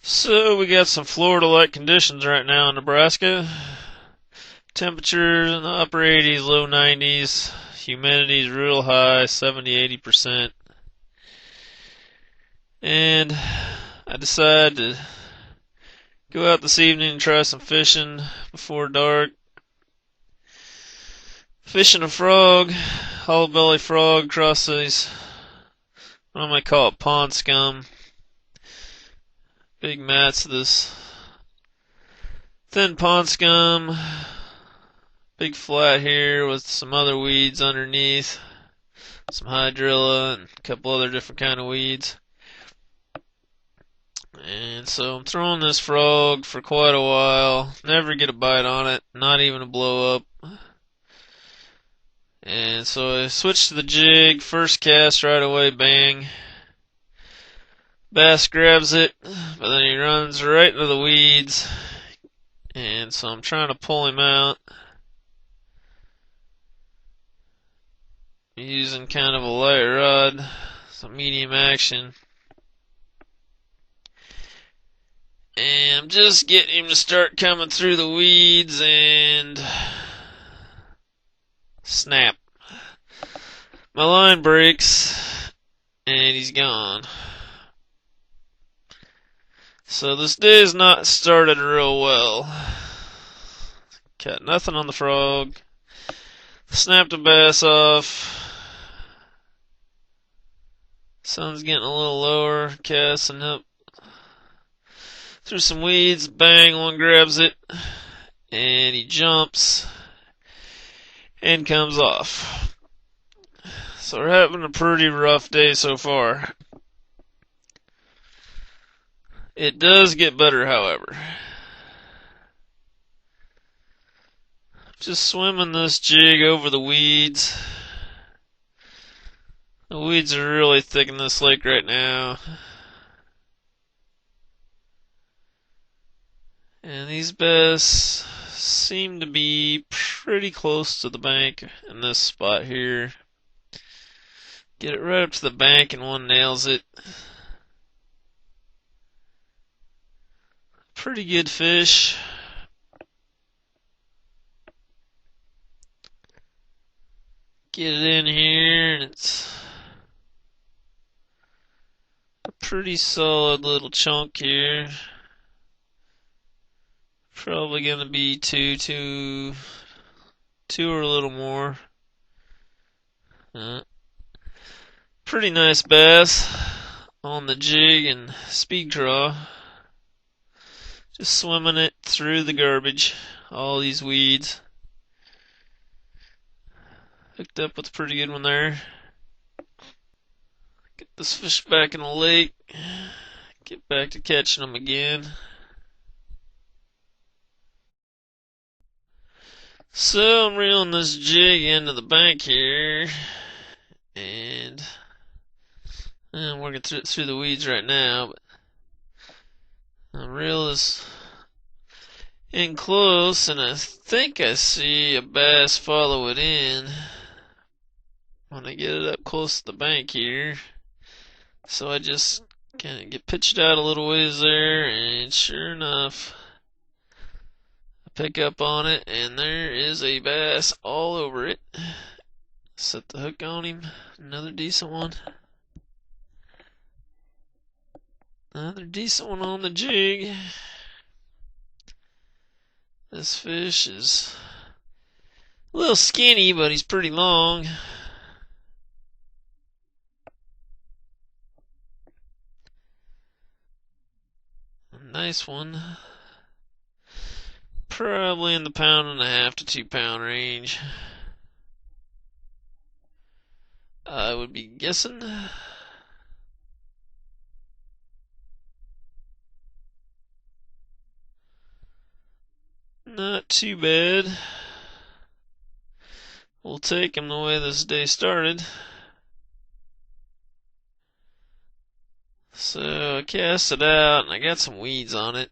So we got some Florida-like conditions right now in Nebraska. Temperatures in the upper 80s, low 90s. Humidity's real high, 70-80%. And I decided to go out this evening and try some fishing before dark. Fishing a frog, hollow belly frog, across these, what I might call it, pond scum. Big mats of this thin pond scum. Big flat here with some other weeds underneath. Some hydrilla and a couple other different kind of weeds. And so I'm throwing this frog for quite a while. Never get a bite on it, not even a blow up. And so I switched to the jig, first cast right away, bang. Bass grabs it, but then he runs right into the weeds. And so I'm trying to pull him out. Using kind of a light rod, some medium action. And I'm just getting him to start coming through the weeds and snap. My line breaks and he's gone. So this day's not started real well. Got nothing on the frog. Snapped the bass off. Sun's getting a little lower, casting up through some weeds. Bang, one grabs it, and he jumps and comes off. So we're having a pretty rough day so far. It does get better, however. Just swimming this jig over the weeds. The weeds are really thick in this lake right now. And these bass seem to be pretty close to the bank in this spot here. Get it right up to the bank and one nails it. Pretty good fish. Get it in here and it's a pretty solid little chunk here. Probably gonna be two or a little more. Pretty nice bass on the jig and Speedcraw. Just swimming it through the garbage, all these weeds. Hooked up with a pretty good one there. Get this fish back in the lake. Get back to catching them again. So I'm reeling this jig into the bank here, and I'm working through the weeds right now, but the reel is in close, and I think I see a bass follow it in when I get it up close to the bank here. So I just kind of get pitched out a little ways there, and sure enough, pick up on it, and there is a bass all over it. Set the hook on him. Another decent one. Another decent one on the jig. This fish is a little skinny, but he's pretty long. A nice one. Probably in the 1.5 to 2 pound range, I would be guessing. Not too bad. We'll take him the way this day started. So I cast it out, and I got some weeds on it.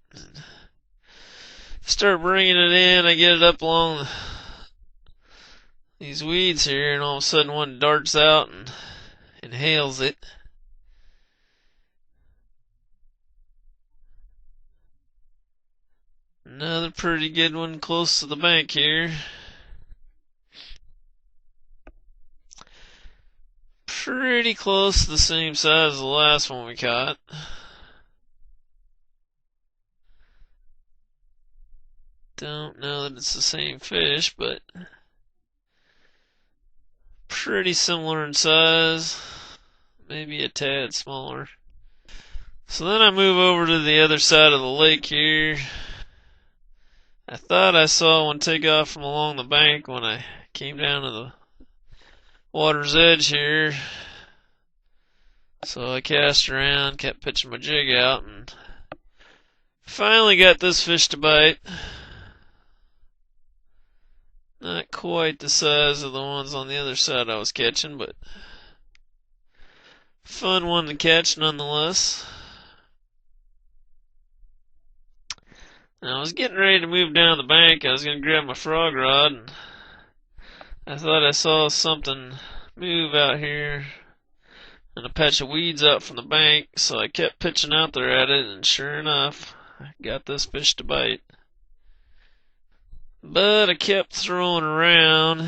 Start bringing it in, I get it up along these weeds here, and all of a sudden one darts out and inhales it. Another pretty good one close to the bank here. Pretty close to the same size as the last one we caught. Don't know that it's the same fish, but pretty similar in size. Maybe a tad smaller. So then I move over to the other side of the lake here. I thought I saw one take off from along the bank when I came down to the water's edge here. So I cast around, kept pitching my jig out, and finally got this fish to bite. Not quite the size of the ones on the other side I was catching, but fun one to catch nonetheless. Now I was getting ready to move down the bank. I was going to grab my frog rod, and I thought I saw something move out here and a patch of weeds out from the bank, so I kept pitching out there at it, and sure enough, I got this fish to bite. But I kept throwing around,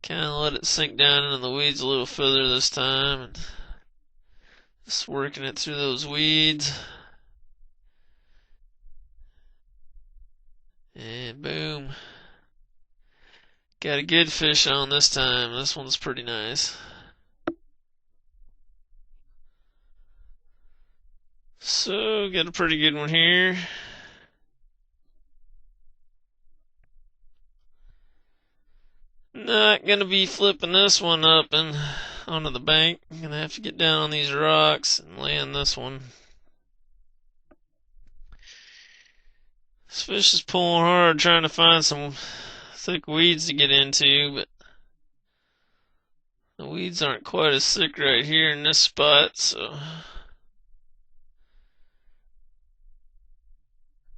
kind of let it sink down into the weeds a little further this time, and just working it through those weeds. And boom. Got a good fish on this time. This one's pretty nice. So, got a pretty good one here. Not gonna be flipping this one up and onto the bank. I'm gonna have to get down on these rocks and land this one. This fish is pulling hard trying to find some thick weeds to get into, but the weeds aren't quite as thick right here in this spot, so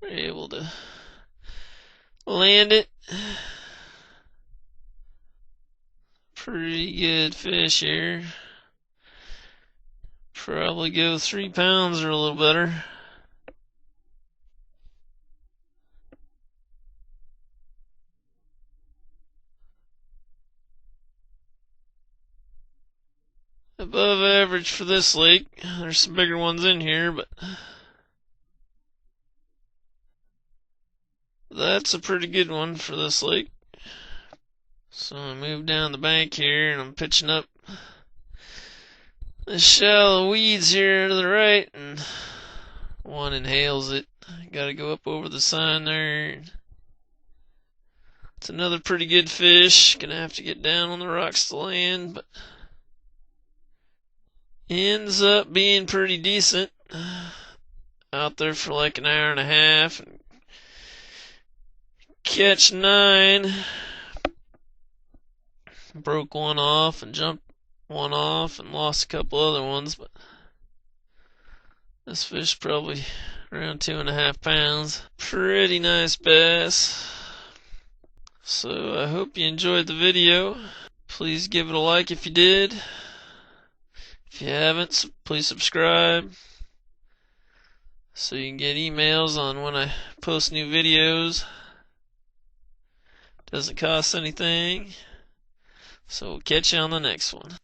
we're able to land it. Pretty good fish here. Probably go 3 pounds or a little better. Above average for this lake. There's some bigger ones in here, but that's a pretty good one for this lake. So I move down the bank here and I'm pitching up the shallow weeds here to the right, and one inhales it. Gotta go up over the sign there. It's another pretty good fish. Gonna have to get down on the rocks to land, but ends up being pretty decent. Out there for like an hour and a half and catch 9. Broke one off and jumped one off and lost a couple other ones, but this fish probably around 2.5 pounds. Pretty nice bass. So I hope you enjoyed the video. Please give it a like if you did. If you haven't, please subscribe so you can get emails on when I post new videos. Doesn't cost anything. So we'll catch you on the next one.